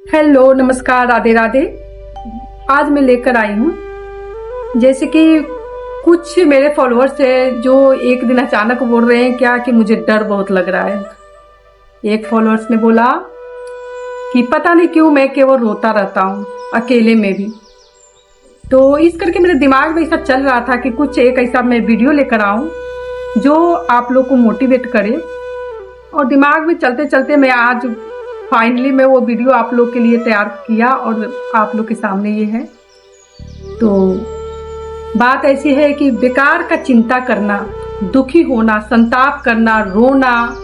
Hello, नमस्कार, राधे राधे। आज मैं लेकर आई हूँ, जैसे कि कुछ मेरे फॉलोअर्स है जो एक दिन अचानक बोल रहे हैं क्या कि मुझे डर बहुत लग रहा है। एक फॉलोअर्स ने बोला कि पता नहीं क्यों मैं केवल रोता रहता हूँ अकेले में भी। तो इस करके मेरे दिमाग में ऐसा चल रहा था कि कुछ एक ऐसा मैं वीडियो लेकर आऊँ जो आप लोग को मोटिवेट करे। और दिमाग में चलते चलते मैं आज फाइनली मैं वो वीडियो आप लोग के लिए तैयार किया और आप लोग के सामने ये है। तो बात ऐसी है कि बेकार का चिंता करना, दुखी होना, संताप करना, रोना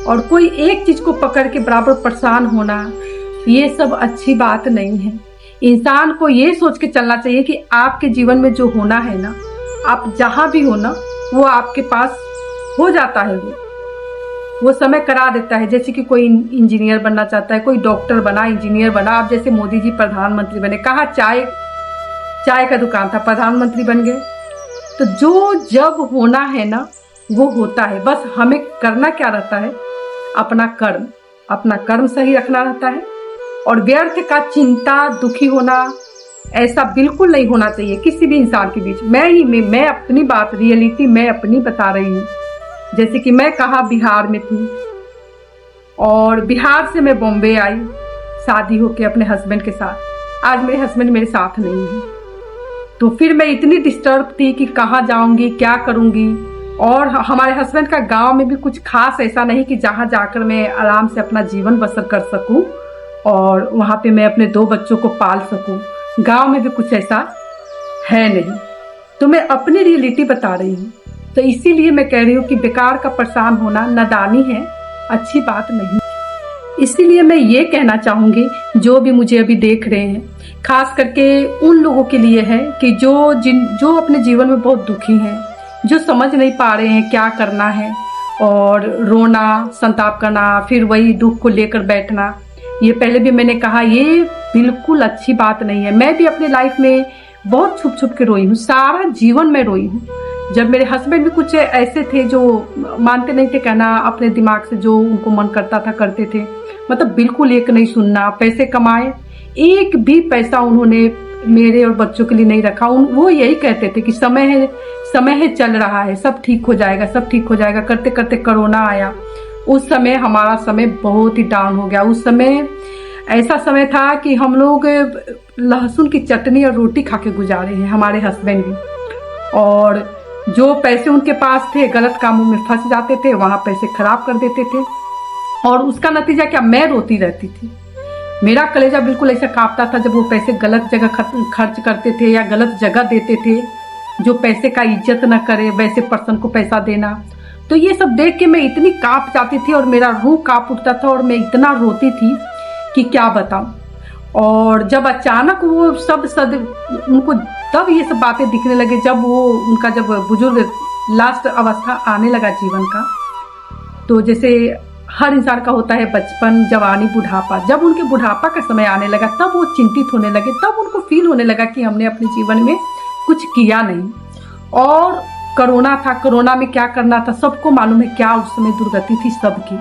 और कोई एक चीज को पकड़ के बराबर परेशान होना, ये सब अच्छी बात नहीं है। इंसान को ये सोच के चलना चाहिए कि आपके जीवन में जो होना है ना, आप जहां भी हो ना, वो आपके पास हो जाता है। वो समय करा देता है। जैसे कि कोई इंजीनियर बनना चाहता है, कोई डॉक्टर बना, इंजीनियर बना। आप जैसे मोदी जी प्रधानमंत्री बने, कहा चाय का दुकान था, प्रधानमंत्री बन गए। तो जो जब होना है ना वो होता है। बस हमें करना क्या रहता है, अपना कर्म सही रखना रहता है। और व्यर्थ का चिंता, दुखी होना ऐसा बिल्कुल नहीं होना चाहिए किसी भी इंसान के बीच। मैं अपनी बात, रियलिटी मैं अपनी बता रही हूँ। जैसे कि मैं कहा बिहार में थी और बिहार से मैं बॉम्बे आई शादी होके अपने हस्बैंड के साथ। आज मेरे हस्बैंड मेरे साथ नहीं है, तो फिर मैं इतनी डिस्टर्ब थी कि कहाँ जाऊंगी, क्या करूंगी। और हमारे हस्बैंड का गांव में भी कुछ खास ऐसा नहीं कि जहाँ जाकर मैं आराम से अपना जीवन बसर कर सकूं और वहाँ पे मैं अपने 2 बच्चों को पाल सकूं। गांव में भी कुछ ऐसा है नहीं। तो मैं अपनी रियलिटी बता रही हूँ। तो इसीलिए मैं कह रही हूँ कि बेकार का परेशान होना नादानी है, अच्छी बात नहीं। इसीलिए मैं ये कहना चाहूँगी, जो भी मुझे अभी देख रहे हैं, खास करके उन लोगों के लिए है कि जो अपने जीवन में बहुत दुखी हैं, जो समझ नहीं पा रहे हैं क्या करना है और रोना, संताप करना, फिर वही दुख को लेकर बैठना। ये पहले भी मैंने कहा, ये बिल्कुल अच्छी बात नहीं है। मैं भी अपने लाइफ में बहुत छुप छुप के रोई हूँ, सारा जीवन में रोई हूँ। जब मेरे हस्बैंड भी कुछ ऐसे थे जो मानते नहीं थे, कहना अपने दिमाग से जो उनको मन करता था करते थे। मतलब बिल्कुल एक नहीं सुनना। पैसे कमाए, एक भी पैसा उन्होंने मेरे और बच्चों के लिए नहीं रखा। वो यही कहते थे कि समय है, चल रहा है, सब ठीक हो जाएगा, सब ठीक हो जाएगा। करते करते कोरोना आया। उस समय हमारा समय बहुत ही डाउन हो गया। उस समय ऐसा समय था कि हम लोग लहसुन की चटनी और रोटी खा के गुजारे हैं, हमारे हस्बैंड भी। और जो पैसे उनके पास थे गलत कामों में फंस जाते थे, वहां पैसे खराब कर देते थे। और उसका नतीजा क्या, मैं रोती रहती थी। मेरा कलेजा बिल्कुल ऐसा कांपता था जब वो पैसे गलत जगह खर्च करते थे या गलत जगह देते थे। जो पैसे का इज्जत न करे वैसे पर्सन को पैसा देना। तो ये सब देख के मैं इतनी कांप जाती थी और मेरा रूह कांप उठता था और मैं इतना रोती थी कि क्या बताऊं। और जब अचानक वो सब उनको तब ये सब बातें दिखने लगे, जब बुजुर्ग लास्ट अवस्था आने लगा जीवन का। तो जैसे हर इंसान का होता है बचपन, जवानी, बुढ़ापा। जब उनके बुढ़ापा का समय आने लगा तब वो चिंतित होने लगे, तब उनको फील होने लगा कि हमने अपने जीवन में कुछ किया नहीं। और कोरोना था, कोरोना में क्या करना था सबको मालूम है, क्या उस समय दुर्गति थी सबकी।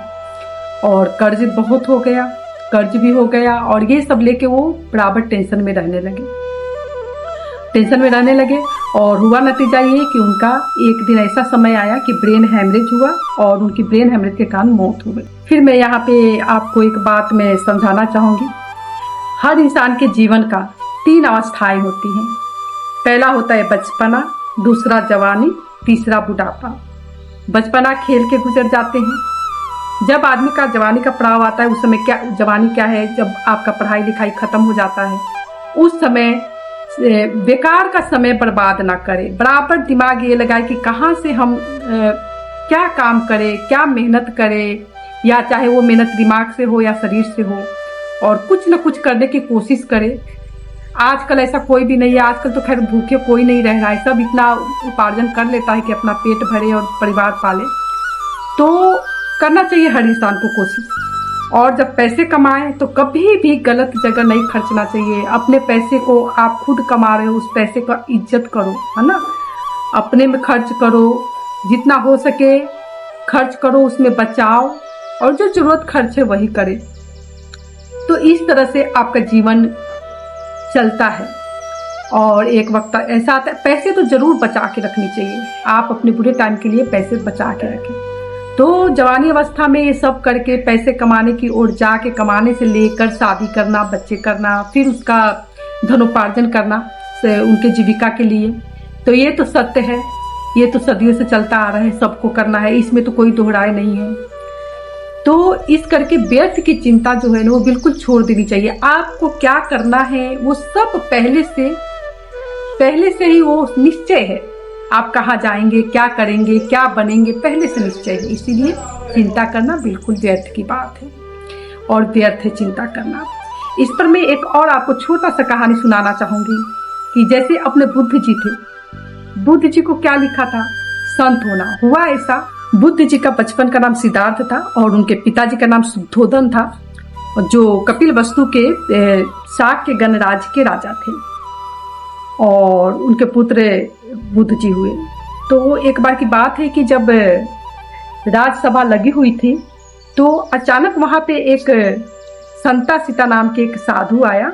और कर्ज बहुत हो गया, कर्ज भी हो गया। और ये सब लेके वो बराबर टेंशन में रहने लगे। और हुआ नतीजा ये कि उनका एक दिन ऐसा समय आया कि ब्रेन हैमरेज हुआ और उनकी ब्रेन हैमरेज के कारण मौत हो गई। फिर मैं यहाँ पे आपको एक बात मैं समझाना चाहूँगी। हर इंसान के जीवन का 3 अवस्थाएं होती हैं। पहला होता है बचपना, दूसरा जवानी, तीसरा बुढ़ापा। बचपना खेल के गुजर जाते हैं। जब आदमी का जवानी का पड़ाव आता है, उस समय जवानी क्या है, जब आपका पढ़ाई लिखाई खत्म हो जाता है, उस समय बेकार का समय बर्बाद ना करें। बराबर दिमाग ये लगाए कि कहाँ से हम क्या काम करें, क्या मेहनत करें, या चाहे वो मेहनत दिमाग से हो या शरीर से हो, और कुछ न कुछ करने की कोशिश करें। आजकल ऐसा कोई भी नहीं है। आजकल तो खैर भूखे कोई नहीं रह रहा है, सब इतना उपार्जन कर लेता है कि अपना पेट भरे और परिवार पाले। तो करना चाहिए हर इंसान को कोशिश। और जब पैसे कमाएं तो कभी भी गलत जगह नहीं खर्चना चाहिए। अपने पैसे को आप खुद कमा रहे हो, उस पैसे का इज्जत करो, है ना। अपने में खर्च करो, जितना हो सके खर्च करो, उसमें बचाओ और जो जरूरत खर्च है वही करें। तो इस तरह से आपका जीवन चलता है। और एक वक्त ऐसा आता है, पैसे तो जरूर बचा के रखनी चाहिए, आप अपने बुरे टाइम के लिए पैसे बचा के रखें। तो जवानी अवस्था में ये सब करके पैसे कमाने की ओर जाके, कमाने से लेकर शादी करना, बच्चे करना, फिर उसका धनोपार्जन करना उनके जीविका के लिए, तो ये तो सत्य है, ये तो सदियों से चलता आ रहा है, सबको करना है, इसमें तो कोई दोहराए नहीं है। तो इस करके व्यर्थ की चिंता जो है ना वो बिल्कुल छोड़ देनी चाहिए। आपको क्या करना है वो सब पहले से ही वो निश्चय है। आप कहाँ जाएंगे, क्या करेंगे, क्या बनेंगे, पहले से निश्चय है। इसीलिए चिंता करना बिल्कुल व्यर्थ की बात है और व्यर्थ है चिंता करना। इस पर मैं एक और आपको छोटा सा कहानी सुनाना चाहूंगी कि जैसे अपने बुद्ध जी थे, बुद्ध जी को क्या लिखा था, संत होना। हुआ ऐसा, बुद्ध जी का बचपन का नाम सिद्धार्थ था और उनके पिताजी का नाम शुद्धोधन था, जो कपिल वस्तु के शाक्य गणराज्य के राजा थे, और उनके पुत्र बुद्ध जी हुए। तो एक बार की बात है कि जब राजसभा लगी हुई थी तो अचानक वहां पे एक संता सीता नाम के एक साधु आया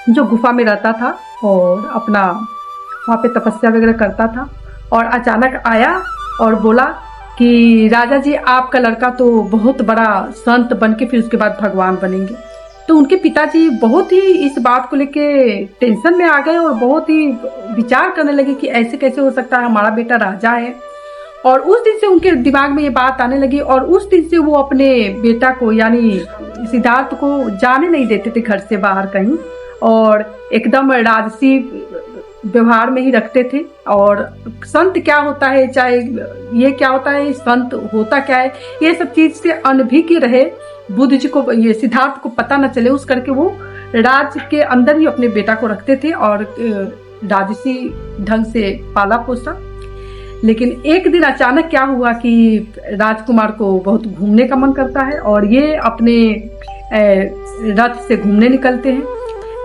जो गुफा में रहता था और अपना वहां पे तपस्या वगैरह करता था। और अचानक आया और बोला कि राजा जी, आपका लड़का तो बहुत बड़ा संत बन के फिर उसके बाद भगवान बनेंगे। तो उनके पिताजी बहुत ही इस बात को लेके टेंशन में आ गए और बहुत ही विचार करने लगे कि ऐसे कैसे हो सकता है, हमारा बेटा राजा है। और उस दिन से उनके दिमाग में ये बात आने लगी और उस दिन से वो अपने बेटा को यानी सिद्धार्थ को जाने नहीं देते थे घर से बाहर कहीं, और एकदम राजसी व्यवहार में ही रखते थे। और संत क्या होता है, चाहे ये क्या होता है, संत होता क्या है, ये सब चीज से अनभिज्ञ रहे। बुद्ध जी को, ये सिद्धार्थ को पता न चले, उस करके वो राज्य के अंदर ही अपने बेटा को रखते थे और राजसी ढंग से पाला पोसा। लेकिन एक दिन अचानक क्या हुआ कि राजकुमार को बहुत घूमने का मन करता है और ये अपने रथ से घूमने निकलते हैं।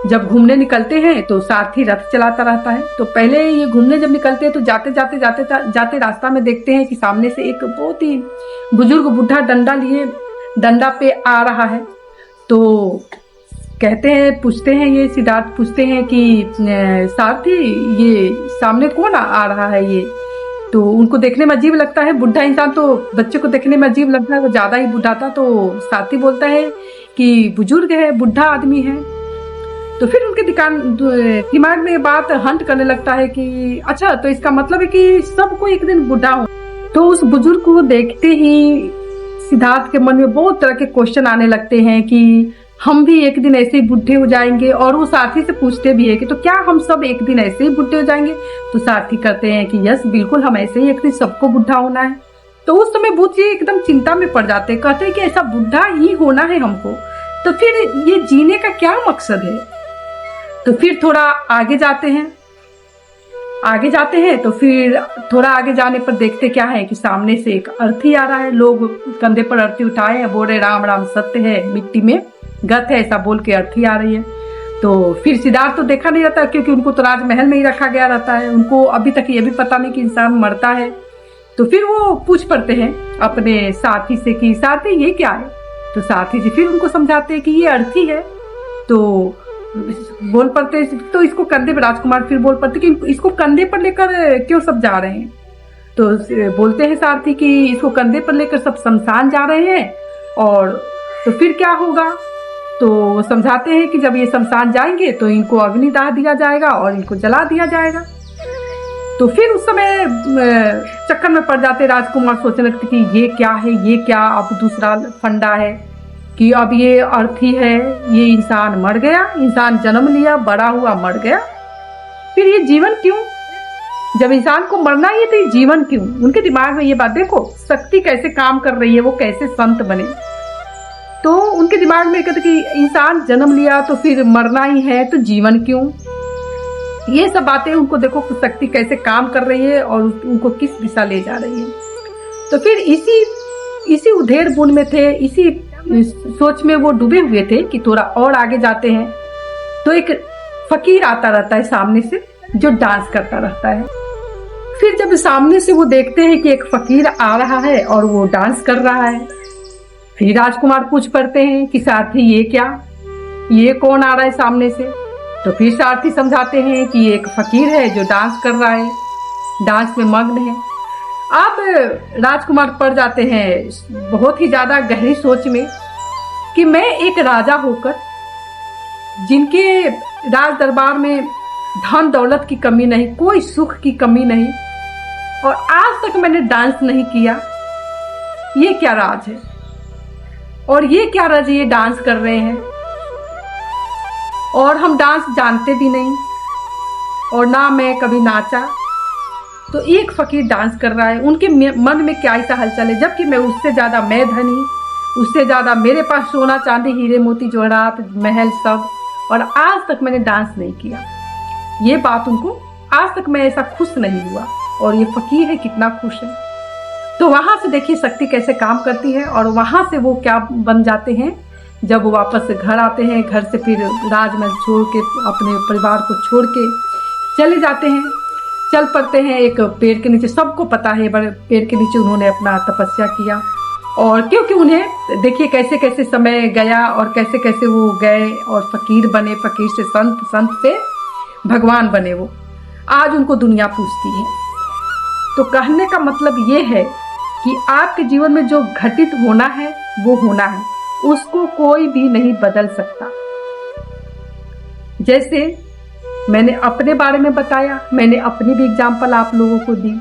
जब घूमने निकलते हैं तो सारथी रथ चलाता रहता है। तो पहले ये घूमने जब निकलते हैं तो जाते रास्ता में देखते हैं कि सामने से एक बहुत ही बुजुर्ग बुढ़ा डंडा पे आ रहा है। तो कहते हैं, पूछते हैं, ये सिद्धार्थ पूछते हैं कि सारथी, ये सामने कौन आ रहा है ये? तो उनको देखने में अजीब लगता है, बुढ़ा इंसान तो बच्चे को देखने में अजीब लगता है, वो ज्यादा ही बुढ़ा था। तो सारथी बोलता है कि बुजुर्ग है, बुढ़ा आदमी है। तो फिर उनके दिमाग में ये बात हंट करने लगता है कि अच्छा, तो इसका मतलब है कि सबको एक दिन बुढ़ा हो। तो उस बुजुर्ग को देखते ही सिद्धार्थ के मन में बहुत तरह के क्वेश्चन आने लगते हैं कि हम भी एक दिन ऐसे ही बुढ़े हो जाएंगे। और वो साथी से पूछते भी है कि तो क्या हम सब एक दिन ऐसे ही बुढ़े हो जाएंगे? तो साथी कहते हैं कि यस, बिल्कुल, हम ऐसे ही एक दिन सबको बुढ़ा होना है। तो उस समय बुद्ध जी एकदम चिंता में पड़ जाते हैं, कहते हैं कि ऐसा बुढ़ा ही होना है हमको, तो फिर ये जीने का क्या मकसद है? तो फिर थोड़ा आगे जाते हैं तो फिर थोड़ा आगे जाने पर देखते क्या है कि सामने से एक अर्थी आ रहा है। लोग कंधे पर अर्थी उठाए हैं, बोल रहे राम राम सत्य है, मिट्टी में गत है, ऐसा बोल के अर्थी आ रही है। तो फिर सिद्धार्थ तो देखा नहीं रहता क्योंकि उनको तो राजमहल में ही रखा गया रहता है, उनको अभी तक ये भी पता नहीं कि इंसान मरता है। तो फिर वो पूछ पड़ते हैं अपने साथी से कि साथी ये क्या है? तो साथी जी फिर उनको समझाते हैं कि ये अर्थी है। तो बोल पड़ते, तो इसको कंधे पर, राजकुमार फिर बोल पड़ते कि इसको कंधे पर लेकर क्यों सब जा रहे हैं? तो बोलते हैं सारथी कि इसको कंधे पर लेकर सब शमशान जा रहे हैं। और तो फिर क्या होगा? तो समझाते हैं कि जब ये शमशान जाएंगे तो इनको अग्निदाह दिया जाएगा और इनको जला दिया जाएगा। तो फिर उस समय चक्कर में पड़ जाते राजकुमार, सोचने लगते कि ये क्या है, ये क्या अब दूसरा फंडा है कि अब ये अर्थी है, ये इंसान मर गया, इंसान जन्म लिया, बड़ा हुआ, मर गया, फिर ये जीवन क्यों? जब इंसान को मरना ही है तो ये जीवन क्यों? उनके दिमाग में ये बात, देखो शक्ति कैसे काम कर रही है, वो कैसे संत बने। तो उनके दिमाग में कहते कि इंसान जन्म लिया तो फिर मरना ही है, तो जीवन क्यों? ये सब बातें उनको, देखो शक्ति कैसे काम कर रही है और उनको किस दिशा ले जा रही है। तो फिर इसी उधेड़ बुन में थे, इसी सोच में वो डूबे हुए थे कि थोड़ा और आगे जाते हैं तो एक फकीर आता रहता है सामने से, जो डांस करता रहता है। फिर जब सामने से वो देखते हैं कि एक फकीर आ रहा है और वो डांस कर रहा है, फिर राजकुमार पूछ पड़ते हैं कि सारथी ये क्या, ये कौन आ रहा है सामने से। तो फिर सारथी समझाते हैं कि ये एक फकीर है जो डांस कर रहा है, डांस में मग्न है। अब राजकुमार पड़ जाते हैं बहुत ही ज्यादा गहरी सोच में कि मैं एक राजा होकर, जिनके राज दरबार में धन दौलत की कमी नहीं, कोई सुख की कमी नहीं, और आज तक मैंने डांस नहीं किया, ये क्या राज है, और ये क्या राज ये डांस कर रहे हैं, और हम डांस जानते भी नहीं, और ना मैं कभी नाचा। तो एक फकीर डांस कर रहा है, उनके मन में क्या ऐसा हलचल है, जबकि मैं उससे ज्यादा मैं धनी, उससे ज्यादा मेरे पास सोना चांदी हीरे मोती जवाहरात महल सब, और आज तक मैंने डांस नहीं किया। ये बात उनको, आज तक मैं ऐसा खुश नहीं हुआ, और ये फकीर है कितना खुश है। तो वहां से देखिए शक्ति कैसे काम करती है, और वहां से वो क्या बन जाते हैं। जब वो वापस घर आते हैं, घर से फिर राजमहल छोड़ के, अपने परिवार को छोड़ के चले जाते हैं, चल पड़ते हैं एक पेड़ के नीचे। सबको पता है बड़े पेड़ के नीचे उन्होंने अपना तपस्या किया, और क्योंकि उन्हें देखिए कैसे कैसे समय गया, और कैसे कैसे वो गए और फकीर बने, फकीर से संत, संत से भगवान बने। वो आज उनको दुनिया पूछती है। तो कहने का मतलब ये है कि आपके जीवन में जो घटित होना है वो होना है, उसको कोई भी नहीं बदल सकता। जैसे मैंने अपने बारे में बताया, मैंने अपनी भी एग्जाम्पल आप लोगों को दी।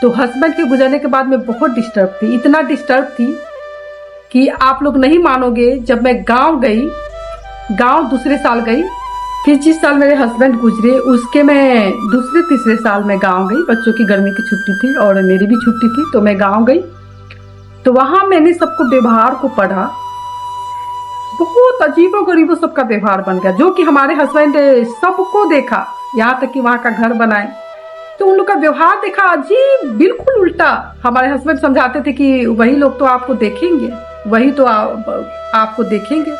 तो हस्बैंड के गुजरने के बाद मैं बहुत डिस्टर्ब थी, इतना डिस्टर्ब थी कि आप लोग नहीं मानोगे। जब मैं गांव गई, गांव दूसरे साल गई, फिर जिस साल मेरे हस्बैंड गुजरे उसके मैं दूसरे तीसरे साल में गांव गई। बच्चों की गर्मी की छुट्टी थी और मेरी भी छुट्टी थी, तो मैं गांव गई। तो वहां मैंने सबको व्यवहार को पढ़ा, बहुत अजीबो गरीबो सबका व्यवहार बन गया, जो कि हमारे हस्बैंड सबको देखा, यहाँ तक कि वहां का घर बनाए तो उन लोग का व्यवहार देखा अजीब, बिल्कुल उल्टा। हमारे हस्बैंड समझाते थे कि वही लोग तो आपको देखेंगे, वही तो आपको देखेंगे।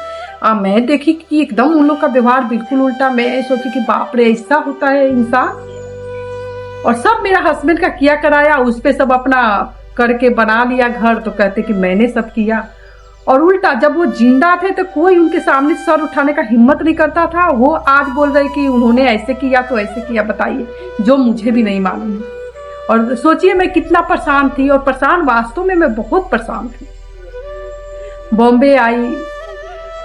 मैं देखी कि एकदम उन लोग का व्यवहार बिल्कुल उल्टा। मैं सोची कि बाप रे, ऐसा होता है इंसान। और सब मेरा हस्बैंड का किया कराया, उस पे सब अपना करके बना लिया घर। तो कहते कि मैंने सब किया। और उल्टा जब वो जिंदा थे तो कोई उनके सामने सर उठाने का हिम्मत नहीं करता था। वो आज बोल रहे कि उन्होंने ऐसे किया तो ऐसे किया, बताइए, जो मुझे भी नहीं मालूम है। और सोचिए मैं कितना परेशान थी, और परेशान वास्तव में मैं बहुत परेशान थी। बॉम्बे आई,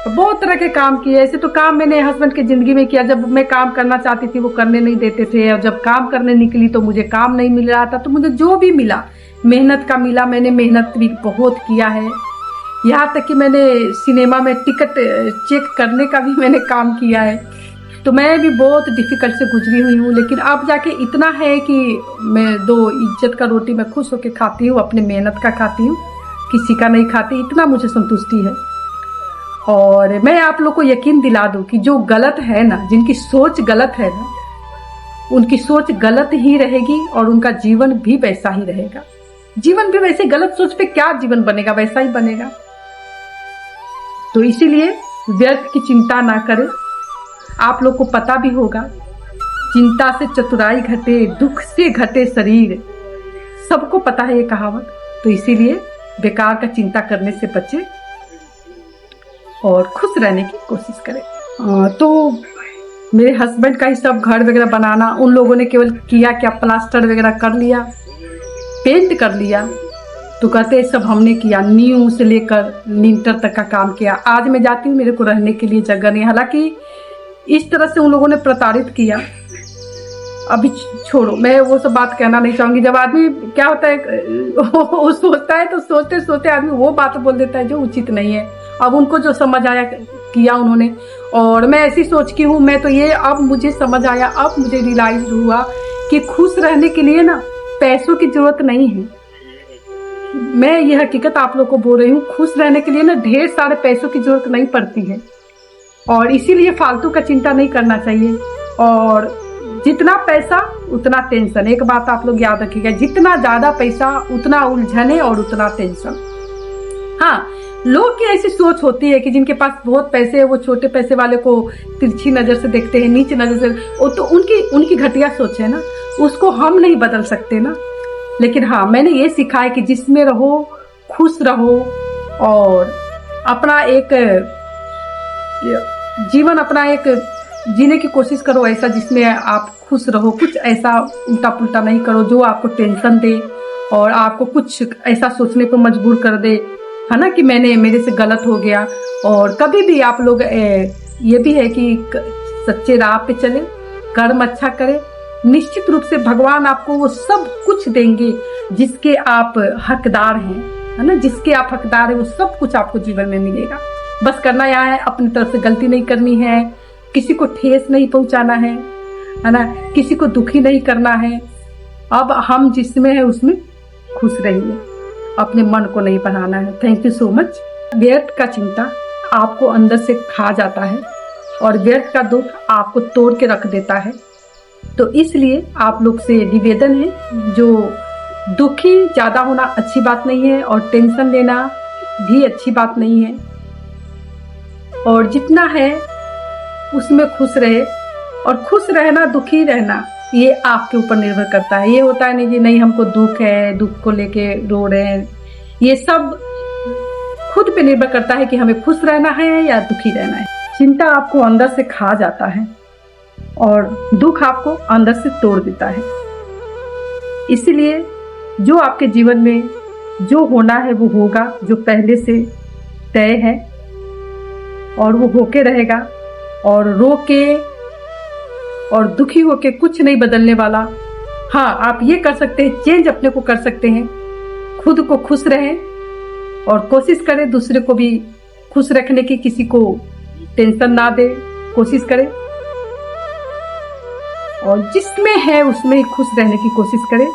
बहुत तरह के काम किए। ऐसे तो काम मैंने हस्बैंड की जिंदगी में किया, जब मैं काम करना चाहती थी वो करने नहीं देते थे, और जब काम करने निकली तो मुझे काम नहीं मिल रहा था। तो मुझे जो भी मिला मेहनत का मिला, मैंने मेहनत भी बहुत किया है। यहाँ तक कि मैंने सिनेमा में टिकट चेक करने का भी मैंने काम किया है। तो मैं भी बहुत डिफिकल्ट से गुजरी हुई हूँ, लेकिन अब जाके इतना है कि मैं 2 इज्जत का रोटी मैं खुश होकर खाती हूँ, अपने मेहनत का खाती हूँ, किसी का नहीं खाती, इतना मुझे संतुष्टि है। और मैं आप लोग को यकीन दिला दूं कि जो गलत है ना, जिनकी सोच गलत है ना, उनकी सोच गलत ही रहेगी और उनका जीवन भी वैसा ही रहेगा। जीवन भी वैसे, गलत सोच पे क्या जीवन बनेगा, वैसा ही बनेगा। तो इसीलिए व्यर्थ की चिंता ना करें। आप लोग को पता भी होगा, चिंता से चतुराई घटे, दुख से घटे शरीर, सबको पता है ये कहावत। तो इसीलिए बेकार का चिंता करने से बचे और खुश रहने की कोशिश करें। तो मेरे हस्बैंड का ही सब घर वगैरह बनाना, उन लोगों ने केवल किया क्या, प्लास्टर वगैरह कर लिया, पेंट कर लिया। तो कहते सब हमने किया, नींव से लेकर लिंटर तक का काम किया। आज मैं जाती हूँ, मेरे को रहने के लिए जगह नहीं। हालांकि इस तरह से उन लोगों ने प्रताड़ित किया। अभी छोड़ो, मैं वो सब बात कहना नहीं चाहूंगी। जब आदमी क्या होता है वो सोचता है, तो सोचते सोचते आदमी वो बात बोल देता है जो उचित नहीं है। अब उनको जो समझ आया किया उन्होंने, और मैं ऐसी सोच की हूँ। मैं तो ये, अब मुझे समझ आया, अब मुझे रियलाइज हुआ कि खुश रहने के लिए ना पैसों की जरूरत नहीं है। मैं ये हकीकत आप लोग को बोल रही हूँ, खुश रहने के लिए ना ढेर सारे पैसों की जरूरत नहीं पड़ती है, और इसीलिए फालतू का चिंता नहीं करना चाहिए। और जितना पैसा उतना टेंशन। एक बात आप लोग याद रखिएगा, जितना ज्यादा पैसा उतना उलझने और उतना टेंशन। हाँ, लोग की ऐसी सोच होती है कि जिनके पास बहुत पैसे है वो छोटे पैसे वाले को तिरछी नजर से देखते हैं, नीचे नजर से। वो तो उनकी घटिया सोच है ना, उसको हम नहीं बदल सकते ना। लेकिन हाँ, मैंने ये सीखा है कि जिसमें रहो खुश रहो, और अपना एक जीवन अपना एक जीने की कोशिश करो ऐसा जिसमें आप खुश रहो। कुछ ऐसा उल्टा पुल्टा नहीं करो जो आपको टेंशन दे और आपको कुछ ऐसा सोचने को मजबूर कर दे, है ना, कि मेरे से गलत हो गया। और कभी भी आप लोग ये भी है कि सच्चे राह पे चले, कर्म अच्छा करें, निश्चित रूप से भगवान आपको वो सब कुछ देंगे जिसके आप हकदार हैं, है ना। जिसके आप हकदार हैं वो सब कुछ आपको जीवन में मिलेगा। बस करना यहाँ है, अपनी तरफ से गलती नहीं करनी है, किसी को ठेस नहीं पहुंचाना है ना, किसी को दुखी नहीं करना है। अब हम जिसमें है उसमें खुश रहिए, अपने मन को नहीं बनाना है। Thank you so much. व्यर्थ का चिंता आपको अंदर से खा जाता है और व्यर्थ का दुख आपको तोड़ के रख देता है। तो इसलिए आप लोग से निवेदन है, जो दुखी ज़्यादा होना अच्छी बात नहीं है और टेंशन लेना भी अच्छी बात नहीं है। और जितना है उसमें खुश रहे, और खुश रहना दुखी रहना ये आपके ऊपर निर्भर करता है। ये होता है नहीं कि नहीं हमको दुख है, दुख को लेके रो रहे हैं, ये सब खुद पे निर्भर करता है कि हमें खुश रहना है या दुखी रहना है। चिंता आपको अंदर से खा जाता है और दुख आपको अंदर से तोड़ देता है। इसलिए जो आपके जीवन में जो होना है वो होगा, जो पहले से तय है, और वो होके रहेगा। और रो के और दुखी होके कुछ नहीं बदलने वाला। हाँ, आप ये कर सकते हैं, चेंज अपने को कर सकते हैं, खुद को खुश रहें और कोशिश करें दूसरे को भी खुश रखने की, किसी को टेंशन ना दे, कोशिश करें। और जिसमें है उसमें ही खुश रहने की कोशिश करें।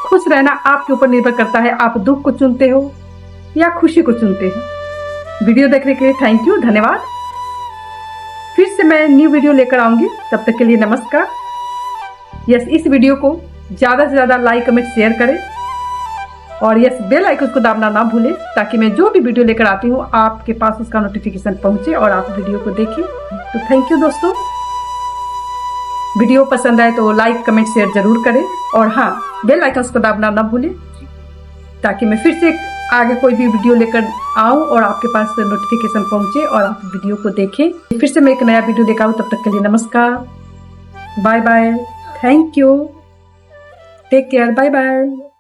खुश रहना आपके ऊपर निर्भर करता है, आप दुख को चुनते हो या खुशी को चुनते हो। वीडियो देखने के लिए थैंक यू, धन्यवाद। फिर से मैं न्यू वीडियो लेकर आऊंगी, तब तक के लिए नमस्कार। यस, इस वीडियो को ज़्यादा से ज़्यादा लाइक कमेंट शेयर करें और यस, बेल आइकन को दबाना ना भूलें ताकि मैं जो भी वीडियो लेकर आती हूँ आपके पास उसका नोटिफिकेशन पहुंचे और आप वीडियो को देखें। तो थैंक यू दोस्तों। वीडियो पसंद आए तो लाइक कमेंट शेयर जरूर करें और हाँ, बेल आइकन को दबाना ना भूलें ताकि मैं फिर से आगे कोई भी वीडियो लेकर आऊँ और आपके पास नोटिफिकेशन पहुंचे और आप वीडियो को देखें। फिर से मैं एक नया वीडियो लेकर आऊँ, तब तक के लिए नमस्कार, bye bye, thank you, take care, bye bye.